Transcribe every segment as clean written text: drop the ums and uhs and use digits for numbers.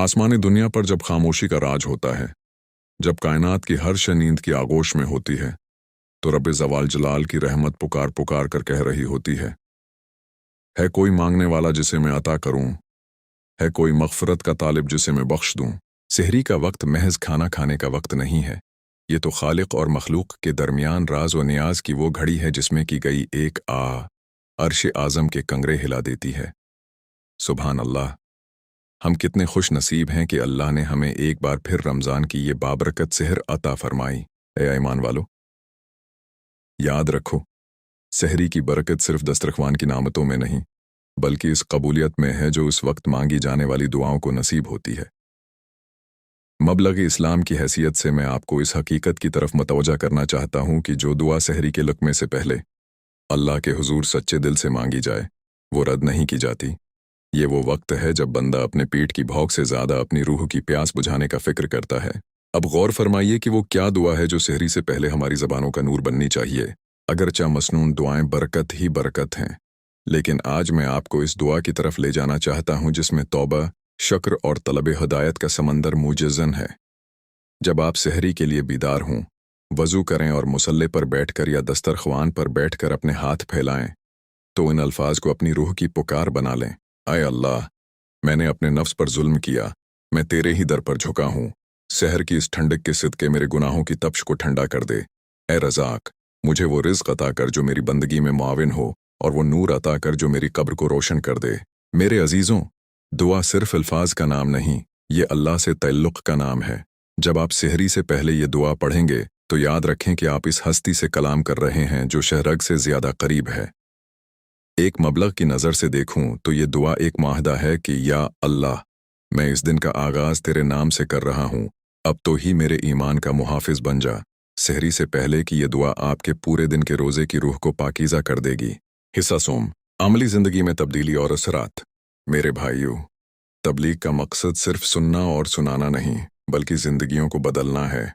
आसमानी दुनिया पर जब खामोशी का राज होता है, जब कायनात की हर शय नींद की आगोश में होती है, तो रब ज़वाल जलाल की रहमत पुकार पुकार कर कह रही होती है कोई मांगने वाला जिसे मैं अता करूं, है कोई मग़फ़िरत का तालिब जिसे मैं बख्श दूं। सहरी का वक्त महज खाना खाने का वक्त नहीं है, ये तो खालिक और मखलूक के दरमियान राज व नियाज की वो घड़ी है जिसमें की गई एक अर्श आज़म के कंगरे हिला देती है। सुभान अल्लाह, हम कितने खुश नसीब हैं कि अल्लाह ने हमें एक बार फिर रमज़ान की ये बाबरकत सहर अता फरमाई। ऐ ईमान वालो, याद रखो, सहरी की बरकत सिर्फ दस्तरख्वान की नामतों में नहीं, बल्कि इस कबूलियत में है जो इस वक्त मांगी जाने वाली दुआओं को नसीब होती है। मबलग इस्लाम की हैसियत से मैं आपको इस हकीकत की तरफ मतवजा करना चाहता हूँ कि जो दुआ सहरी के लुक्मे से पहले अल्लाह के हुजूर सच्चे दिल से मांगी जाए, वो रद्द नहीं की जाती। ये वो वक्त है जब बंदा अपने पेट की भौक से ज़्यादा अपनी रूह की प्यास बुझाने का फिक्र करता है। अब गौर फरमाइए कि वो क्या दुआ है जो सहरी से पहले हमारी ज़बानों का नूर बननी चाहिए। अगरचा मसनून दुआएं बरकत ही बरकत हैं, लेकिन आज मैं आपको इस दुआ की तरफ ले जाना चाहता हूँ जिसमें तौबा, शक्र और तलब हिदायत का समंदर मुजज़्ज़न है। जब आप सहरी के लिए बीदार हों, वज़ू करें और मुसल्ले पर बैठकर या दस्तरख्वान पर बैठकर अपने हाथ फैलाएं, तो इन अल्फाज को अपनी रूह की पुकार बना लें। आए अल्लाह, मैंने अपने नफ्स पर जुल्म किया, मैं तेरे ही दर पर झुका हूँ। सहर की इस ठंडक के सिदके मेरे गुनाहों की तप्श को ठंडा कर दे। ए रज़ाक, मुझे वो रिज़्क़ अता कर जो मेरी बंदगी में मुआविन हो, और वो नूर अता कर जो मेरी कब्र को रोशन कर दे। मेरे अजीज़ों, दुआ सिर्फ अल्फाज का नाम नहीं, ये अल्लाह से तल्लुक़ का नाम है। जब आप सहरी से पहले ये दुआ पढ़ेंगे तो याद रखें कि आप इस हस्ती से कलाम कर रहे हैं जो शहरग से ज़्यादा करीब है। एक मबलग की नज़र से देखूं तो ये दुआ एक माहदा है कि या अल्लाह, मैं इस दिन का आगाज़ तेरे नाम से कर रहा हूँ, अब तो ही मेरे ईमान का मुहाफ़िज़ बन जा। सहरी से पहले की ये दुआ आपके पूरे दिन के रोज़े की रूह को पाकीज़ा कर देगी। हिस्सा सोम, अमली ज़िंदगी में तब्दीली और असरात। मेरे भाइयों, तबलीग का मकसद सिर्फ सुनना और सुनाना नहीं, बल्कि ज़िंदगियों को बदलना है।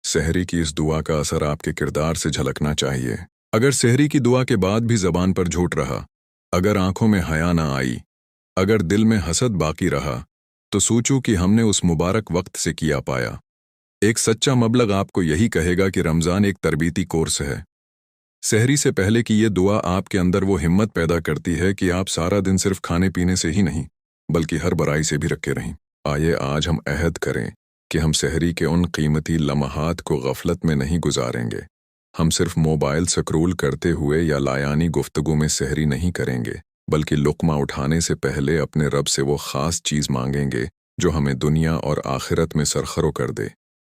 सहरी की इस दुआ का असर आपके किरदार से झलकना चाहिए। अगर सहरी की दुआ के बाद भी ज़बान पर झूठ रहा, अगर आंखों में हया ना आई, अगर दिल में हसद बाकी रहा, तो सोचो कि हमने उस मुबारक वक्त से किया पाया। एक सच्चा मबलग आपको यही कहेगा कि रमज़ान एक तरबीती कोर्स है। सहरी से पहले की ये दुआ आपके अंदर वो हिम्मत पैदा करती है कि आप सारा दिन सिर्फ खाने पीने से ही नहीं, बल्कि हर बुराई से भी रखे रहें। आइए आज हम अहद करें कि हम सहरी के उन कीमती लम्हात को गफलत में नहीं गुजारेंगे। हम सिर्फ मोबाइल स्क्रॉल करते हुए या लायानी गुफ्तगू में सहरी नहीं करेंगे, बल्कि लुक़मा उठाने से पहले अपने रब से वो ख़ास चीज़ मांगेंगे जो हमें दुनिया और आखिरत में सरखरो कर दे।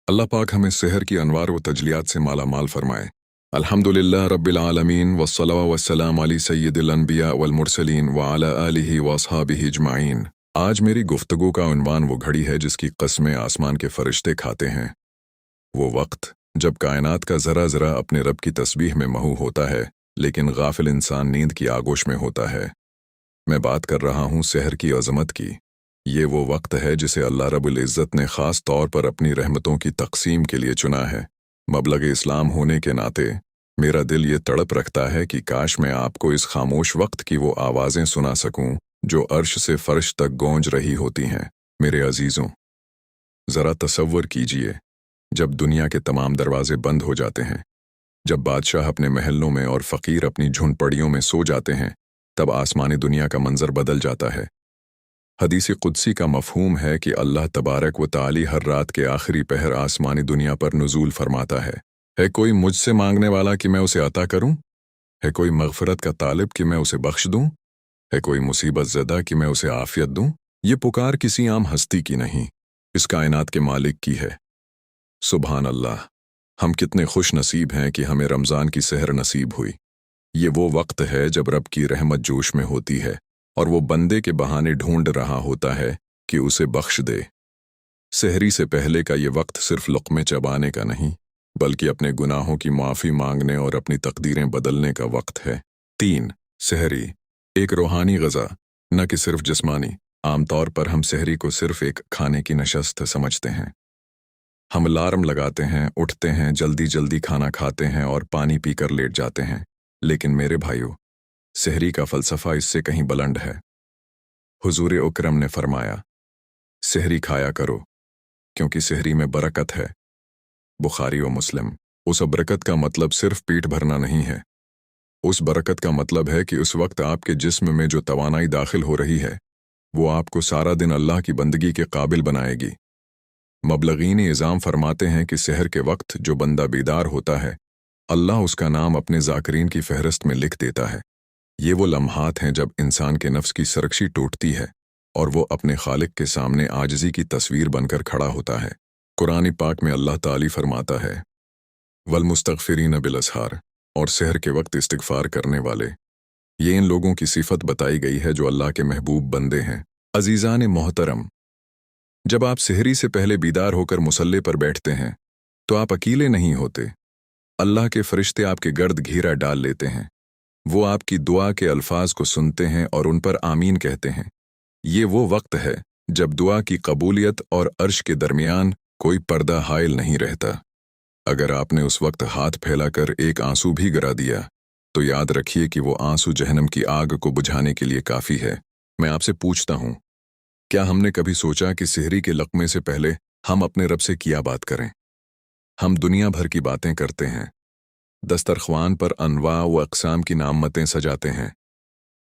अल्लाह पाक हमें सहर की अनवार व तजलियात से माला माल फरमाए। अल्हम्दुलिल्लाह रब्बिल आलमीन वस्सलातु वस्सलामु अला सय्यिदिल अन्बिया वल मुरसलीन व अला आलिहि व अस्हाबिहि अजमाइन। आज मेरी गुफ्तगू का उन्वान वो घड़ी है जिसकी क़स्में आसमान के फरिश्ते खाते हैं। वो वक्त जब कायनात का ज़रा ज़रा अपने रब की तस्बीह में महू होता है, लेकिन गाफिल इंसान नींद की आगोश में होता है। मैं बात कर रहा हूँ सहर की अज़मत की। ये वो वक्त है जिसे अल्लाह रब्बुल इज़्ज़त ने ख़ास तौर पर अपनी रहमतों की तक़सीम के लिए चुना है। मबलग इस्लाम होने के नाते मेरा दिल ये तड़प रखता है कि काश मैं आपको इस खामोश वक्त की वो आवाज़ें सुना सकूं जो अर्श से फर्श तक गूंज रही होती हैं। मेरे अजीज़ों, ज़रा तसव्वुर कीजिए, जब दुनिया के तमाम दरवाजे बंद हो जाते हैं, जब बादशाह अपने महलों में और फ़कीर अपनी झुंपड़ियों में सो जाते हैं, तब आसमानी दुनिया का मंजर बदल जाता है। हदीस कुदसी का मफ़हूम है कि अल्लाह तबारक व ताली हर रात के आखिरी पहर आसमानी दुनिया पर नुज़ूल फरमाता है कोई मुझसे मांगने वाला कि मैं उसे अता करूं? है कोई मग़फ़िरत का तालिब कि मैं उसे बख्श दूं? है कोई मुसीबत ज़दा कि मैं उसे आफ़ियत दूं? ये पुकार किसी आम हस्ती की नहीं, इस कायनात के मालिक की है। सुभान अल्लाह, हम कितने खुश नसीब हैं कि हमें रमज़ान की सहर नसीब हुई। ये वो वक्त है जब रब की रहमत जोश में होती है और वो बंदे के बहाने ढूंढ रहा होता है कि उसे बख्श दे। सहरी से पहले का ये वक्त सिर्फ लुक़मे चबाने का नहीं, बल्कि अपने गुनाहों की माफ़ी मांगने और अपनी तकदीरें बदलने का वक्त है। 3. सहरी एक रूहानी ग़ज़ा, न कि सिर्फ जिस्मानी। आमतौर पर हम सहरी को सिर्फ एक खाने की नशस्त समझते हैं। हम अलार्म लगाते हैं, उठते हैं, जल्दी जल्दी खाना खाते हैं और पानी पीकर लेट जाते हैं। लेकिन मेरे भाइयों, सहरी का फ़लसफ़ा इससे कहीं बुलंद है। हुज़ूर अकरम ने फरमाया, सहरी खाया करो क्योंकि सहरी में बरकत है। बुखारी व मुस्लिम। उस बरकत का मतलब सिर्फ पेट भरना नहीं है। उस बरकत का मतलब है कि उस वक्त आपके जिस्म में जो तवानाई दाखिल हो रही है वो आपको सारा दिन अल्लाह की बंदगी के काबिल बनाएगी। मबलगीन इज़ाम फरमाते हैं कि सहर के वक्त जो बंदा बेदार होता है अल्लाह उसका नाम अपने ज़ाकरीन की फहरिस्त में लिख देता है। ये वो लम्हात हैं जब इंसान के नफ्स की सरकशी टूटती है और वो अपने खालिक के सामने आजिज़ी की तस्वीर बनकर खड़ा होता है। कुरान पाक में अल्लाह ताली फरमाता है, वल मुस्तगफिरीन बिल असहार, और सहर के वक्त इस्तिगफार करने वाले। ये इन लोगों की सिफत बताई गई है जो अल्लाह के महबूब बंदे हैं। अजीज़ान मोहतरम, जब आप सहरी से पहले बीदार होकर मुसल्ले पर बैठते हैं तो आप अकेले नहीं होते। अल्लाह के फरिश्ते आपके गर्द घेरा डाल लेते हैं। वो आपकी दुआ के अल्फाज को सुनते हैं और उन पर आमीन कहते हैं। ये वो वक्त है जब दुआ की कबूलियत और अर्श के दरमियान कोई पर्दा हाइल नहीं रहता। अगर आपने उस वक्त हाथ फैलाकर एक आंसू भी गिरा दिया तो याद रखिए कि वो आंसू जहन्नम की आग को बुझाने के लिए काफ़ी है। मैं आपसे पूछता हूँ, क्या हमने कभी सोचा कि सहरी के लक़्मे से पहले हम अपने रब से क्या बात करें? हम दुनिया भर की बातें करते हैं, दस्तरख्वान पर अनवा व अक़साम की नामतें सजाते हैं,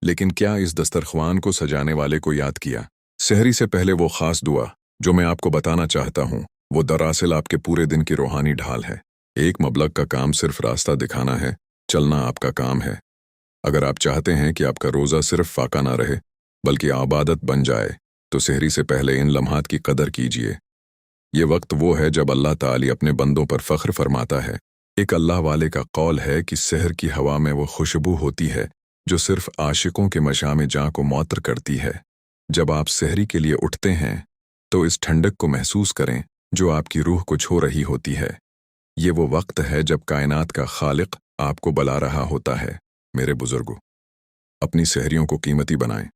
लेकिन क्या इस दस्तरख्वान को सजाने वाले को याद किया? सहरी से पहले वो ख़ास दुआ जो मैं आपको बताना चाहता हूँ वो दरअसल आपके पूरे दिन की रूहानी ढाल है। एक मबलग का काम सिर्फ रास्ता दिखाना है, चलना आपका काम है। अगर आप चाहते हैं कि आपका रोज़ा सिर्फ फाका ना रहे बल्कि आबादत बन जाए तो सहरी से पहले इन लम्हात की कदर कीजिए। ये वक्त वो है जब अल्लाह ताली अपने बंदों पर फ़ख्र फरमाता है। एक अल्लाह वाले का कौल है कि सहर की हवा में वो खुशबू होती है जो सिर्फ आशिकों के मशाम जाँ को मौतर करती है। जब आप सहरी के लिए उठते हैं तो इस ठंडक को महसूस करें जो आपकी रूह को छू रही होती है। ये वो वक्त है जब कायनात का खालिक आपको बुला रहा होता है। मेरे बुजुर्गों, अपनी सहरियों को कीमती बनाएं।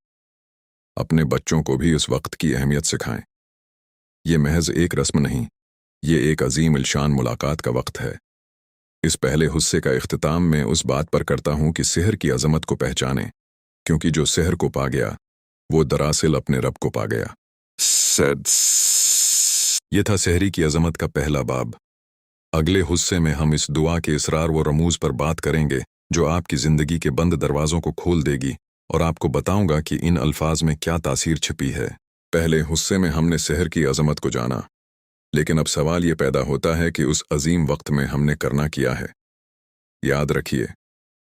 अपने बच्चों को भी इस वक्त की अहमियत सिखाएं। ये महज एक रस्म नहीं, ये एक अजीम इल्शान मुलाकात का वक्त है। इस पहले हिस्से का इख्तिताम मैं उस बात पर करता हूँ कि सहर की अजमत को पहचानें, क्योंकि जो सहर को पा गया वो दरअसल अपने रब को पा गया। ये था सहरी की अजमत का पहला बाब। अगले हिस्से में हम इस दुआ के इसरार व रमूज पर बात करेंगे जो आपकी ज़िंदगी के बंद दरवाज़ों को खोल देगी, और आपको बताऊंगा कि इन अल्फाज में क्या तासीर छिपी है। पहले हिस्से में हमने सहर की अजमत को जाना, लेकिन अब सवाल ये पैदा होता है कि उस अजीम वक्त में हमने करना क्या है। याद रखिए,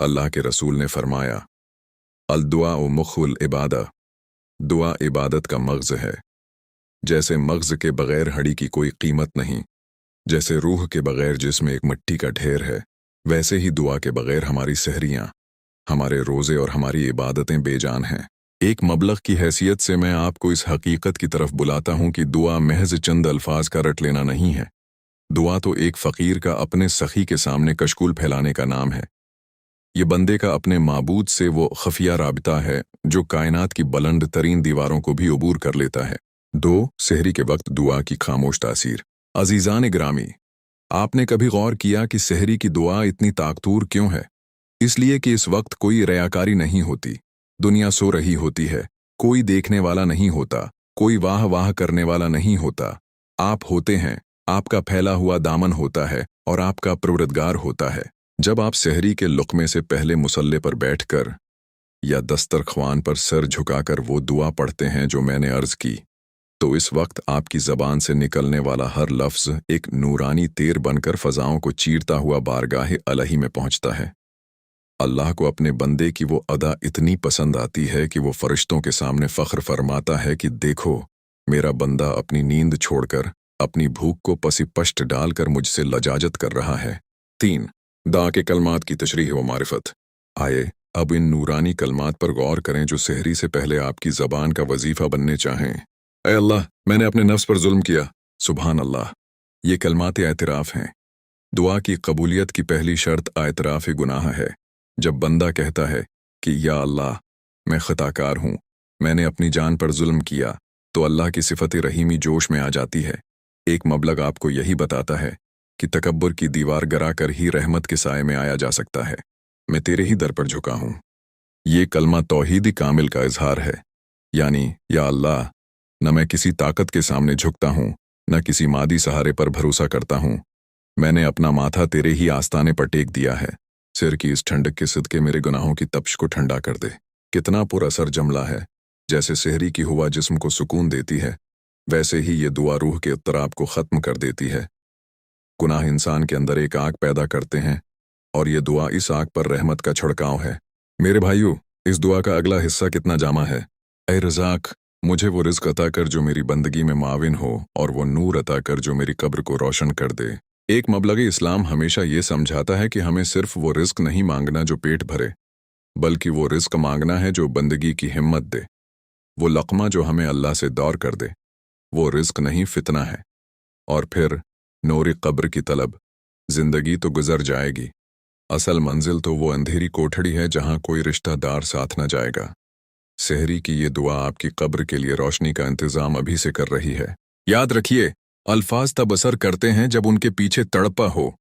अल्लाह के रसूल ने फरमाया, अल दुआ व मुखुल इबादा, दुआ इबादत का मग़ज़ है। जैसे मग़ज़ के बग़ैर हड्डी की कोई कीमत नहीं, जैसे रूह के बग़ैर जिसमें एक मिट्टी का ढेर है, वैसे ही दुआ के बग़ैर हमारी सहरियाँ, हमारे रोज़े और हमारी इबादतें बेजान हैं। एक मबलग की हैसियत से मैं आपको इस हकीकत की तरफ बुलाता हूँ कि दुआ महज चंद अल्फाज का रट लेना नहीं है। दुआ तो एक फ़कीर का अपने सखी के सामने कशकुल फैलाने का नाम है। ये बंदे का अपने माबूद से वो खफिया राबिता है जो कायनात की बुलंद तरीन दीवारों को भी अबूर कर लेता है। 2. सहरी के वक्त दुआ की खामोश तासीर। अजीज़ान ग्रामी, आपने कभी गौर किया कि सहरी की दुआ इतनी ताकतूर क्यों है? इसलिए कि इस वक्त कोई रयाकारी नहीं होती, दुनिया सो रही होती है, कोई देखने वाला नहीं होता, कोई वाह वाह करने वाला नहीं होता। आप होते हैं, आपका फैला हुआ दामन होता है और आपका परवरदिगार होता है। जब आप सहरी के लुक़मे से पहले मुसल्ले पर बैठकर या दस्तरख्वान पर सर झुकाकर वो दुआ पढ़ते हैं जो मैंने अर्ज़ की, तो इस वक्त आपकी ज़बान से निकलने वाला हर लफ्ज़ एक नूरानी तीर बनकर फ़ज़ाओं को चीरता हुआ बारगाह अलही में पहुँचता है। अल्लाह को अपने बंदे की वो अदा इतनी पसंद आती है कि वो फ़रिश्तों के सामने फ़ख्र फरमाता है कि देखो, मेरा बंदा अपनी नींद छोड़कर, अपनी भूख को पसी पश्त डालकर मुझसे लजाजत कर रहा है। 3. दा के कलमात की तशरीह व मारिफत। आए अब इन नूरानी कलमात पर गौर करें जो सहरी से पहले आपकी ज़बान का वजीफ़ा बनने चाहें। ऐ अल्लाह, मैंने अपने नफ्स पर जुल्म किया। सुभान अल्लाह। ये कलमात एतराफ़ हैं। दुआ की कबूलियत की पहली शर्त एतराफ़ गुनाह है। जब बंदा कहता है कि या अल्लाह, मैं ख़ताकार हूँ, मैंने अपनी जान पर जुल्म किया, तो अल्लाह की सिफ़त रहीमी जोश में आ जाती है। एक मबलग आपको यही बताता है कि तकब्बुर की दीवार गिरा कर ही रहमत के साए में आया जा सकता है। मैं तेरे ही दर पर झुका हूँ। ये कलमा तौहीद कामिल का इजहार है, यानी या अल्लाह, न मैं किसी ताकत के सामने झुकता हूँ, न किसी मादी सहारे पर भरोसा करता हूँ। मैंने अपना माथा तेरे ही आस्ताने पर टेक दिया है। सिर की इस ठंडक के सदके मेरे गुनाहों की तपिश को ठंडा कर दे। कितना पुरअसर जमला है। जैसे सेहरी की हुआ जिस्म को सुकून देती है, वैसे ही ये दुआ रूह के इत्तराब को ख़त्म कर देती है। गुनाह इंसान के अंदर एक आग पैदा करते हैं और ये दुआ इस आग पर रहमत का छिड़काव है। मेरे भाइयों, इस दुआ का अगला हिस्सा कितना जामा है। ऐ रज़ाक, मुझे वो रिज़्क़ अता कर जो मेरी बंदगी में माविन हो, और वो नूर अता कर जो मेरी कब्र को रोशन कर दे। एक मबलग़ इस्लाम हमेशा ये समझाता है कि हमें सिर्फ वो रिज़्क़ नहीं मांगना जो पेट भरे, बल्कि वो रिज़्क़ मांगना है जो बंदगी की हिम्मत दे, वो लक़मा जो हमें अल्लाह से दौर कर दे। वो रिज़्क़ नहीं, फितना है। और फिर नूर कब्र की तलब। ज़िंदगी तो गुज़र जाएगी, असल मंजिल तो वो अंधेरी कोठड़ी है जहाँ कोई रिश्तेदार साथ न जाएगा। सेहरी की ये दुआ आपकी कब्र के लिए रोशनी का इंतज़ाम अभी से कर रही है। याद रखिए, अल्फाज तब असर करते हैं जब उनके पीछे तड़पा हो।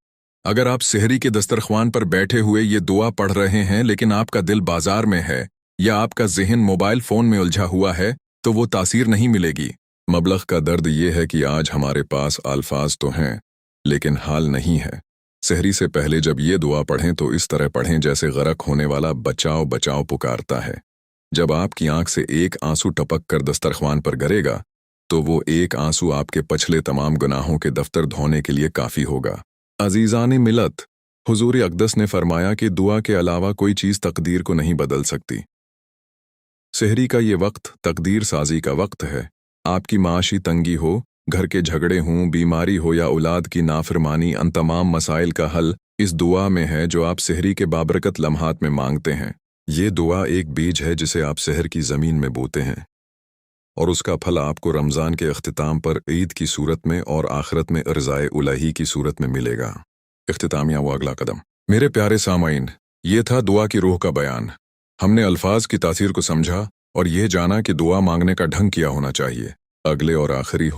अगर आप सेहरी के दस्तरख्वान पर बैठे हुए ये दुआ पढ़ रहे हैं लेकिन आपका दिल बाजार में है या आपका ज़हन मोबाइल फ़ोन में उलझा हुआ है, तो वो तासीर नहीं मिलेगी। मबलग़ का दर्द ये है कि आज हमारे पास अल्फाज तो हैं, लेकिन हाल नहीं है। सेहरी से पहले जब ये दुआ पढ़ें तो इस तरह पढ़ें जैसे गरक होने वाला बचाओ बचाओ पुकारता है। जब आपकी आंख से एक आंसू टपक कर दस्तरख्वान पर गिरेगा, तो वो एक आंसू आपके पछले तमाम गुनाहों के दफ्तर धोने के लिए काफ़ी होगा। अजीज़ान मिलत, हुजूर अक़दस ने फरमाया कि दुआ के अलावा कोई चीज़ तकदीर को नहीं बदल सकती। सेहरी का ये वक्त तकदीर साजी का वक्त है। आपकी माशी तंगी हो, घर के झगड़े हों, बीमारी हो या औलाद की नाफरमानी, अन तमाम मसाइल का हल इस दुआ में है जो आप सेहरी के बाबरकत लम्हात में मांगते हैं। ये दुआ एक बीज है जिसे आप सहर की ज़मीन में बोते हैं, और उसका फल आपको रमज़ान के अख्तिताम पर ईद की सूरत में और आखिरत में अर्ज़ाए उलाही की सूरत में मिलेगा। इख्तितामिया वो अगला कदम। मेरे प्यारे सामाइन, ये था दुआ की रूह का बयान। हमने अल्फाज की तासीर को समझा और यह जाना कि दुआ मांगने का ढंग क्या होना चाहिए। अगले और आखिरी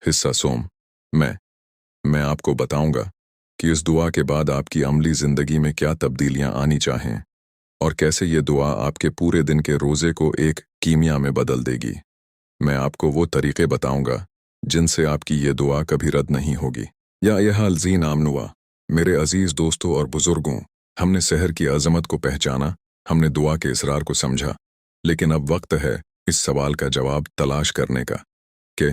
हिस्सा सोम मैं आपको बताऊंगा कि इस दुआ के बाद आपकी अमली ज़िंदगी में क्या तब्दीलियां आनी चाहें और कैसे ये दुआ आपके पूरे दिन के रोज़े को एक कीमिया में बदल देगी। मैं आपको वो तरीक़े बताऊंगा जिनसे आपकी ये दुआ कभी रद्द नहीं होगी। या यह अलज़ीन आमनुआ, मेरे अज़ीज़ दोस्तों और बुज़ुर्गों, हमने सहर की अज़मत को पहचाना, हमने दुआ के इसरार को समझा, लेकिन अब वक्त है इस सवाल का जवाब तलाश करने का कि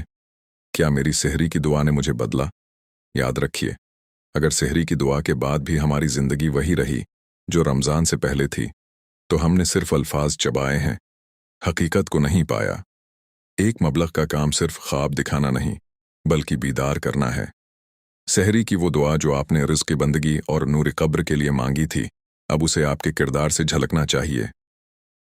क्या मेरी सेहरी की दुआ ने मुझे बदला। याद रखिए, अगर सेहरी की दुआ के बाद भी हमारी ज़िंदगी वही रही जो रमज़ान से पहले थी, तो हमने सिर्फ अल्फाज चबाए हैं, हकीकत को नहीं पाया। एक मबलग़ का काम सिर्फ ख्वाब दिखाना नहीं, बल्कि बीदार करना है। सेहरी की वो दुआ जो आपने रिज़्क़ की बंदगी और नूर कब्र के लिए मांगी थी, अब उसे आपके किरदार से झलकना चाहिए।